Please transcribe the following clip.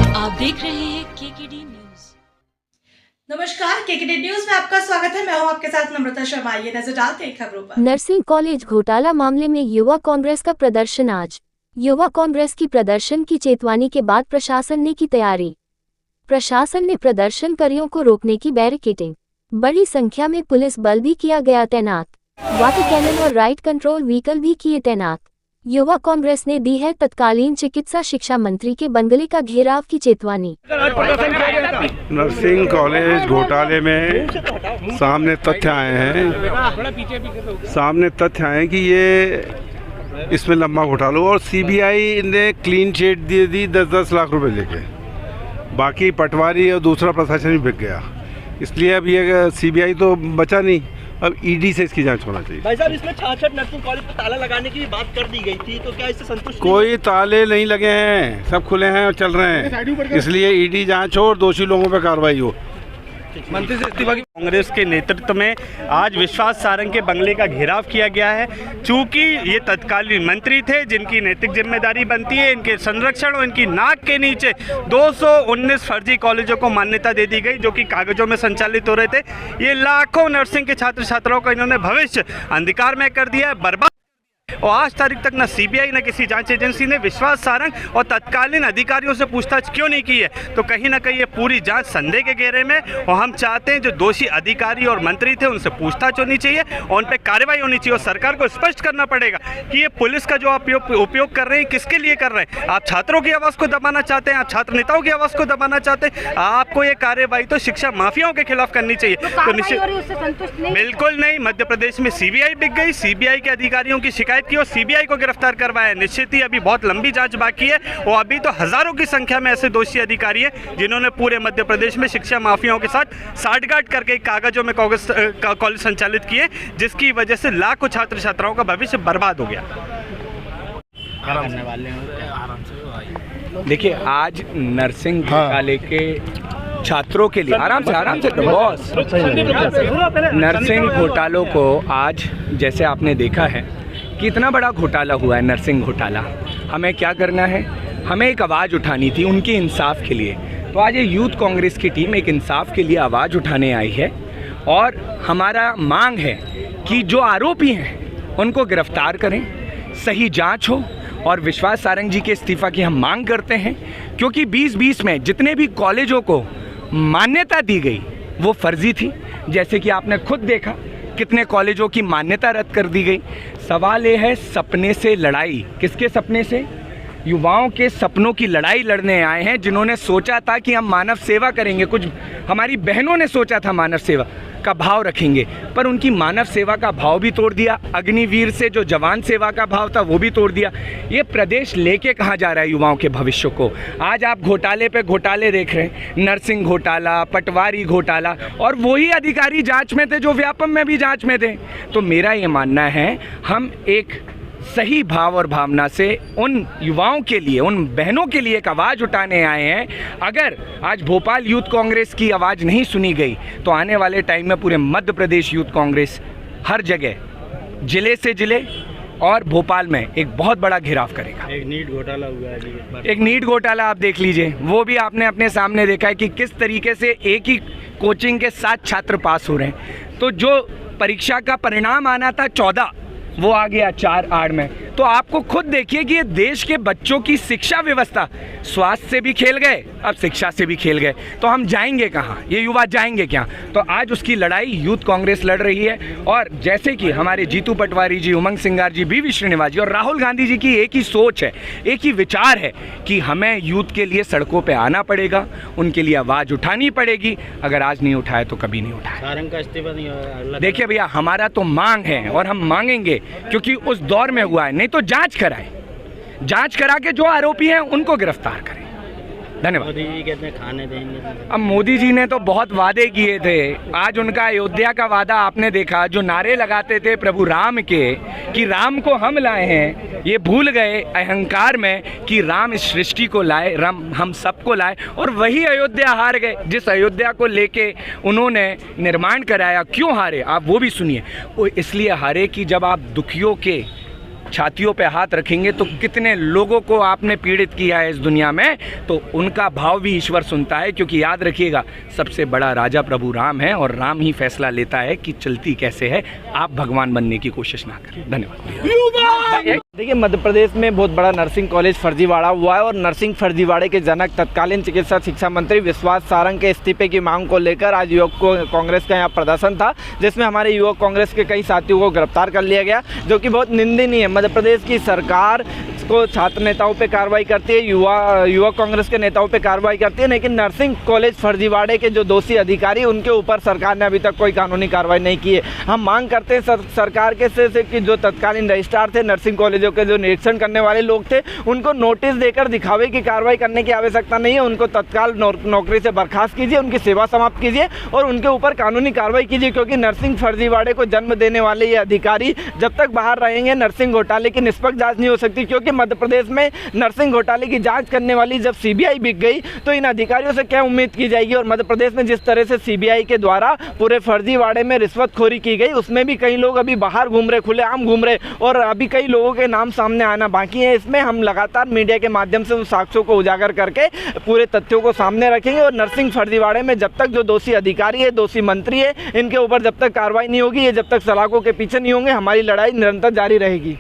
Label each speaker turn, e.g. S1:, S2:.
S1: आप देख रहे हैं केकेडी न्यूज।
S2: नमस्कार, केकेडी न्यूज में आपका स्वागत है। मैं हूं आपके साथ नम्रता शर्मा। ये नजर डालते हैं खबरों पर।
S3: नर्सिंग कॉलेज घोटाला मामले में युवा कांग्रेस का प्रदर्शन आज। युवा कांग्रेस की प्रदर्शन की चेतावनी के बाद प्रशासन ने की तैयारी। प्रशासन ने प्रदर्शनकारियों को रोकने की बैरिकेडिंग। बड़ी संख्या में पुलिस बल भी किया गया तैनात। वाटर कैनन और राइट कंट्रोल व्हीकल भी किए तैनात। युवा कांग्रेस ने दी है तत्कालीन चिकित्सा शिक्षा मंत्री के बंगले का घेराव की चेतावनी।
S4: नर्सिंग कॉलेज घोटाले में सामने तथ्य आए हैं कि ये इसमें लंबा घोटाला और सीबीआई ने क्लीन चिट दे दी 10-10 लाख रुपए लेके। बाकी पटवारी और दूसरा प्रशासन भी बिक गया, इसलिए अब ये सीबीआई तो बचा नहीं, अब ईडी से इसकी जांच होना चाहिए।
S5: भाई साहब, इसमें 66 नर्सिंग कॉलेज पर ताला लगाने की बात कर दी गई थी, तो क्या इससे संतुष्ट?
S4: कोई ताले नहीं लगे हैं, सब खुले हैं और चल रहे हैं, इसलिए ईडी जांच हो और दोषी लोगों पर कार्रवाई हो।
S5: मंत्री से इस्तीफा की कांग्रेस के नेतृत्व में आज विश्वास सारंग के बंगले का घेराव किया गया है। चूंकि ये तत्कालीन मंत्री थे जिनकी नैतिक जिम्मेदारी बनती है इनके संरक्षण और इनकी नाक के नीचे 219 फर्जी कॉलेजों को मान्यता दे दी गई जो कि कागजों में संचालित हो रहे थे। ये लाखों नर्सिंग के छात्र छात्राओं का इन्होंने भविष्य अंधकार में कर दिया है, बर्बाद। और आज तारीख तक न सीबीआई न किसी जांच एजेंसी ने विश्वास सारंग और तत्कालीन अधिकारियों से पूछताछ क्यों नहीं की है। तो कहीं ना कहीं ये पूरी जांच संदेह के घेरे में, और हम चाहते हैं जो दोषी अधिकारी और मंत्री थे उनसे पूछताछ होनी चाहिए और उन पर कार्रवाई होनी चाहिए। और सरकार को स्पष्ट करना पड़ेगा कि ये पुलिस का जो आप उपयोग कर रहे हैं किसके लिए कर रहे हैं। आप छात्रों की आवाज़ को दबाना चाहते हैं, आप छात्र नेताओं की आवाज़ को दबाना चाहते हैं, आपको ये कार्रवाई तो शिक्षा माफियाओं के खिलाफ करनी चाहिए। तो निश्चित बिल्कुल नहीं, मध्य प्रदेश में सीबीआई बिक गई, सीबीआई के अधिकारियों की शिकायत की और सीबीआई को गिरफ्तार करवाया। निश्चित ही अभी बहुत लंबी जांच बाकी है और अभी तो हजारों की संख्या में ऐसे दोषी अधिकारी हैं जिन्होंने पूरे मध्य प्रदेश में शिक्षा माफियाओं के साथ साठगांठ करके कागजों में कॉलेज संचालित किए, जिसकी वजह से लाखों छात्र छात्राओं का भविष्य बर्बाद हो गया।
S6: देखिए, आज नर्सिंग घोटाले के छात्रों के लिए आराम से बॉस, नर्सिंग घोटालों को आज जैसे आपने देखा है कि इतना बड़ा घोटाला हुआ है, नर्सिंग घोटाला। हमें क्या करना है, हमें एक आवाज़ उठानी थी उनके इंसाफ के लिए। तो आज ये यूथ कांग्रेस की टीम एक इंसाफ के लिए आवाज़ उठाने आई है और हमारा मांग है कि जो आरोपी हैं उनको गिरफ्तार करें, सही जांच हो और विश्वास सारंग जी के इस्तीफा की हम मांग करते हैं, क्योंकि 2020 में जितने भी कॉलेजों को मान्यता दी गई वो फर्जी थी। जैसे कि आपने खुद देखा कितने कॉलेजों की मान्यता रद्द कर दी गई। सवाल ये है, सपने से लड़ाई, किसके सपने से? युवाओं के सपनों की लड़ाई लड़ने आए हैं जिन्होंने सोचा था कि हम मानव सेवा करेंगे। कुछ हमारी बहनों ने सोचा था मानव सेवा का भाव रखेंगे, पर उनकी मानव सेवा का भाव भी तोड़ दिया। अग्निवीर से जो जवान सेवा का भाव था वो भी तोड़ दिया। ये प्रदेश लेके कहाँ जा रहा है युवाओं के भविष्य को? आज आप घोटाले पे घोटाले देख रहे हैं, नर्सिंग घोटाला, पटवारी घोटाला, और वही अधिकारी जांच में थे जो व्यापम में भी जांच में थे। तो मेरा ये मानना है, हम एक सही भाव और भावना से उन युवाओं के लिए, उन बहनों के लिए एक आवाज़ उठाने आए हैं। अगर आज भोपाल यूथ कांग्रेस की आवाज़ नहीं सुनी गई तो आने वाले टाइम में पूरे मध्य प्रदेश यूथ कांग्रेस हर जगह, जिले से जिले और भोपाल में एक बहुत बड़ा घेराव करेगा।
S5: एक नीट घोटाला हुआ है,
S6: एक नीट घोटाला आप देख लीजिए, वो भी आपने अपने सामने देखा है कि किस तरीके से एक ही कोचिंग के 7 छात्र पास हो रहे हैं। तो जो परीक्षा का परिणाम आना था 14, वो आ गया 4-8 में। तो आपको खुद देखिए कि ये देश के बच्चों की शिक्षा व्यवस्था, स्वास्थ्य से भी खेल गए, अब शिक्षा से भी खेल गए। तो हम जाएंगे कहाँ? ये युवा जाएंगे क्या? तो आज उसकी लड़ाई यूथ कांग्रेस लड़ रही है। और जैसे कि हमारे जीतू पटवारी जी, उमंग सिंगार जी, बीवी श्रीनिवास जी और राहुल गांधी जी की एक ही सोच है, एक ही विचार है कि हमें यूथ के लिए सड़कों पर आना पड़ेगा, उनके लिए आवाज़ उठानी पड़ेगी। अगर आज नहीं उठाए तो कभी नहीं उठाए।
S5: सारंग का इस्तीफा नहीं होगा।
S6: देखिए भैया, हमारा तो मांग है और हम मांगेंगे, क्योंकि उस दौर में हुआ है। नहीं तो जांच कराएं, जांच करा के जो आरोपी हैं उनको गिरफ्तार करें। धन्यवाद।
S5: मोदी जी कहते हैं खाने देंगे।
S6: अब मोदी जी ने तो बहुत वादे किए थे। आज उनका अयोध्या का वादा आपने देखा, जो नारे लगाते थे प्रभु राम के कि राम को हम लाए हैं, ये भूल गए अहंकार में कि राम इस सृष्टि को लाए, राम हम सबको लाए, और वही अयोध्या हार गए। जिस अयोध्या को लेके उन्होंने निर्माण कराया, क्यों हारे आप वो भी सुनिए। वो इसलिए हारे कि जब आप दुखियों के छातियों पे हाथ रखेंगे तो कितने लोगों को आपने पीड़ित किया है इस दुनिया में, तो उनका भाव भी ईश्वर सुनता है। क्योंकि याद रखिएगा, सबसे बड़ा राजा प्रभु राम है और राम ही फैसला लेता है कि चलती कैसे है। आप भगवान बनने की कोशिश ना करें। धन्यवाद।
S7: देखिए, मध्य प्रदेश में बहुत बड़ा नर्सिंग कॉलेज फर्जीवाड़ा हुआ है और नर्सिंग फर्जीवाड़े के जनक तत्कालीन चिकित्सा शिक्षा मंत्री विश्वास सारंग के इस्तीफे की मांग को लेकर आज युवक कांग्रेस का यहाँ प्रदर्शन था, जिसमें हमारे युवक कांग्रेस के कई साथियों को गिरफ्तार कर लिया गया, जो कि बहुत निंदनीय है। मध्य प्रदेश की सरकार को छात्र नेताओं पे कार्रवाई करती है, युवक कांग्रेस के नेताओं पे कार्रवाई करती है, लेकिन नर्सिंग कॉलेज फर्जीवाड़े के जो दोषी अधिकारी उनके ऊपर सरकार ने अभी तक कोई कानूनी कार्रवाई नहीं की है। हम मांग करते हैं सरकार के से कि जो तत्कालीन रजिस्ट्रार थे, नर्सिंग कॉलेजों के जो निरीक्षण करने वाले लोग थे, उनको नोटिस देकर दिखावे की कार्रवाई करने की आवश्यकता नहीं है। उनको तत्काल नौकरी से बर्खास्त कीजिए, उनकी सेवा समाप्त कीजिए और उनके ऊपर कानूनी कार्रवाई कीजिए, क्योंकि नर्सिंग फर्जीवाड़े को जन्म देने वाले ये अधिकारी जब तक बाहर रहेंगे, नर्सिंग घोटाले की निष्पक्ष जांच नहीं हो सकती। क्योंकि मध्य प्रदेश में नर्सिंग घोटाले की जांच करने वाली जब सीबीआई बिक गई तो इन अधिकारियों से क्या उम्मीद की जाएगी। और मध्य प्रदेश में जिस तरह से सीबीआई के द्वारा पूरे फर्जीवाड़े में रिश्वतखोरी की गई, उसमें भी कई लोग अभी बाहर घूम रहे, खुलेआम घूम रहे और अभी कई लोगों के नाम सामने आना बाकी है। इसमें हम लगातार मीडिया के माध्यम से उन साक्ष्यों को उजागर करके पूरे तथ्यों को सामने रखेंगे और नर्सिंग फर्जीवाड़े में जब तक जो दोषी अधिकारी है, दोषी मंत्री है, इनके ऊपर जब तक कार्रवाई नहीं होगी, ये जब तक सलाखों के पीछे नहीं होंगे, हमारी लड़ाई निरंतर जारी रहेगी।